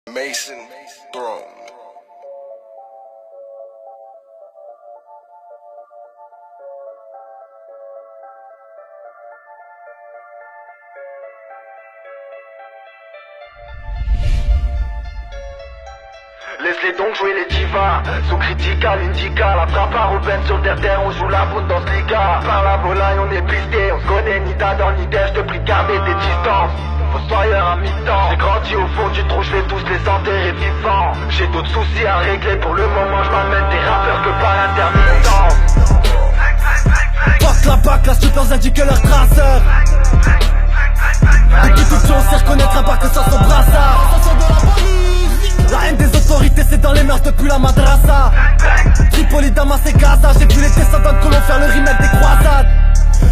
Mason Throne. Laisse-les donc jouer les divas. Sous critical, indica. La frappe à Ruben sur terre, on joue la boule dans ce liga. Par la volaille, on est pisté. On se connaît ni d'Adam ni d'Ève. Je te prie de garder tes distances. Fossoyeur à mi-temps. J'ai grandi au fond du trou, je vais tous les enterrer vivants. J'ai d'autres soucis à régler. Pour le moment, je m'amène des rappeurs que par intermittence. Fuck la bac, la super indique leur traceur. Et qui toute chose, c'est reconnaître un bac que ça son brassard. La haine des autorités c'est dans les mœurs depuis la madrasa. Tripoli, Damas et Gaza. J'ai vu les descendants de colons faire le remake des croisades.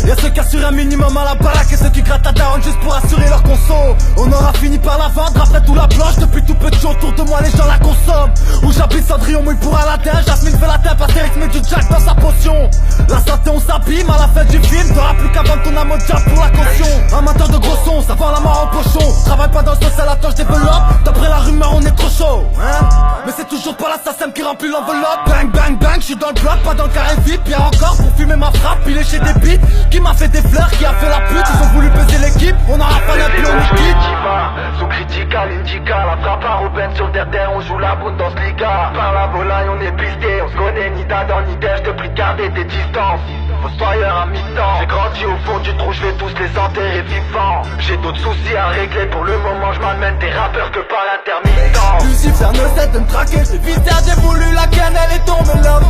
Y'a ceux qui assurent un minimum à la baraque et ceux qui grattent la daronne juste pour assurer leur conso. On aura fini par la vendre après tout la planche. Depuis tout petit autour de moi les gens la consomment. Où j'habite Cendrillon mouille pour Aladdin. Jasmine fait la tête, Astérix met du Jack dans sa potion. La santé on s'abîme à la fin du film. T'auras plus qu'à vendre ton âme au diable pour la caution. Amateur de gros sons, ça vend la mort en pochon. Travaille pas dans ce social, attends j'développe. D'après la rumeur on est trop chaud, hein. Mais c'est toujours pas l'assassin qui remplit l'enveloppe. Bang bang bang, j'suis dans le bloc, pas dans le carré vide. Bien encore pour fumer ma frappe, il est chez des beats. Qui m'a fait des fleurs, qui a fait la pute. Ils ont voulu baiser l'équipe, on aura pas la plus on est quitte. Sous critical, indica. La frappe à Ruben sur terre, on joue la boule dans ce liga. Par la volaille, on est pisté. On se connaît ni d'Adam ni d'Ève. Je te prie de garder tes distances. Fossoyeur à mi-temps. J'ai grandi au fond du trou, je vais tous les enterrer vivants. J'ai d'autres soucis à régler. Pour le moment, je m'amène des rappeurs que par intermittence. Lucifer ne cesse de me traquer. J'ai visé, j'ai voulu la canne, elle est tombée là.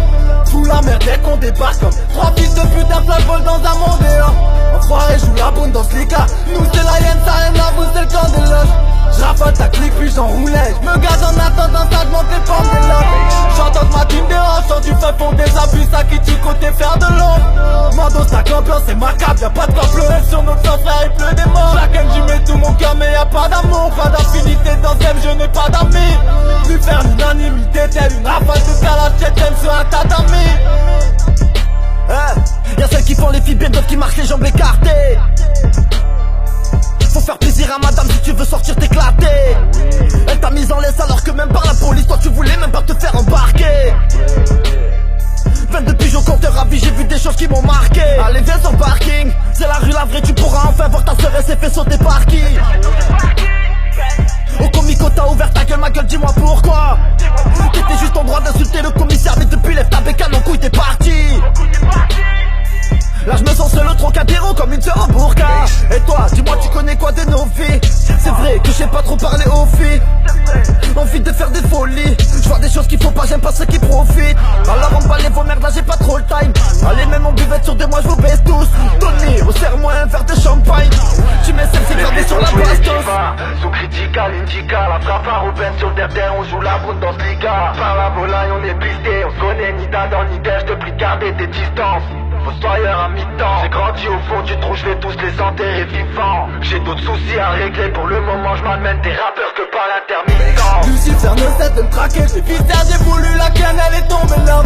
Sous la merde dès qu'on débarque comme trois fils de pute, un flash vol dans un monde et là. Enfoiré joue la bonne dans ce liga. Nous c'est la hyène, ça rien à vous c'est le camp des loges. J'raffole ta clique puis j'enroulais. J'me gaz en attendant ça j'monte les pommes des loges. J'entends ma team dérange, sors du feu fond des abus. Ça qui tue côté faire de l'ombre. Mando sac l'ambiance c'est macabre, y'a pas de complot. Sur notre sang frère il pleut des morts. Chacun j'y mets tout mon cœur mais y'a pas d'amour. Pas d'affinité dans ce game, je n'ai pas d'amis. Plus faire l'unanimité telle une rafale de calage tchétchène sur un tatami. Y'a celles qui font les filles bien, d'autres qui marchent les jambes écartées. Faut faire plaisir à madame si tu veux sortir t'éclater. Elle t'a mise en laisse alors que même par la police toi tu voulais même pas te faire embarquer. 22 pigeons compteurs ravis, j'ai vu des choses qui m'ont marqué. Allez viens sur le parking, c'est la rue la vraie, tu pourras enfin voir ta sœur et s'est fait sauter par qui. Au comico t'as ouvert ta gueule, ma gueule dis-moi pourquoi. T'étais juste en droit d'insulter le commissaire, mais depuis lève ta bécane en couille t'es parti. Là je me sens seul au Trocadéro comme une sœur en burqa. Et toi, dis-moi tu connais quoi de nos vies. C'est vrai que j'ai pas trop parlé aux filles. Envie de faire des folies. Je vois des choses qu'il faut pas, j'aime pas ceux qui profitent. Alors emballez vos merdes, là j'ai pas trop le time. Allez même en buvette sur 2 mois je vous baisse tous. Tony, resserre-moi un verre de champagne. Tu mets celle-ci gravée sur la bastos. Sous critical, indica. La frappe à Ruben sur terre, on joue la boule dans ce liga. Par la volaille on est pisté. On se connaît ni d'Adam ni d'Ève. Je te prie de garder tes distances. Fossoyeur à mi-temps. J'ai grandi au fond du trou, je vais tous les enterrer vivants. J'ai d'autres soucis à régler. Pour le moment je m'amène des rappeurs que par l'intermittence. Lucifer ne cesse de me traquer. J'ai visé, j'ai voulu la canne, elle est tombée là.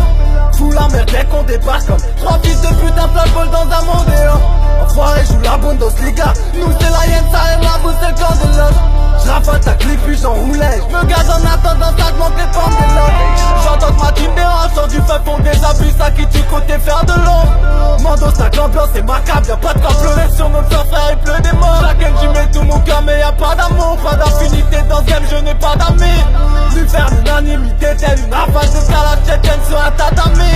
Sous la merde dès qu'on débarque comme trois fils de pute, un flash vol dans un monde et là. Enfoiré joue la bonne dans ce liga. Nous c'est la hyène, ça rien à vous c'est le camp des loges. J'raffole ta clique puis j'enroulais. J'me gaz en attendant ça j'monte les pommes des loges. J'entends ma team dérange, sors du feu fond des abus. Ça qui tue côté faire de l'ombre. Mando sac l'ambiance c'est macabre, y'a pas de complot. Sur notre sang frère il pleut des morts. Chacun j'y mets tout mon cœur mais y'a pas d'amour. Pas d'affinité dans ce game, je n'ai pas d'amis. Plus faire l'unanimité telle une rafale de calage tchétchène sur un tatami.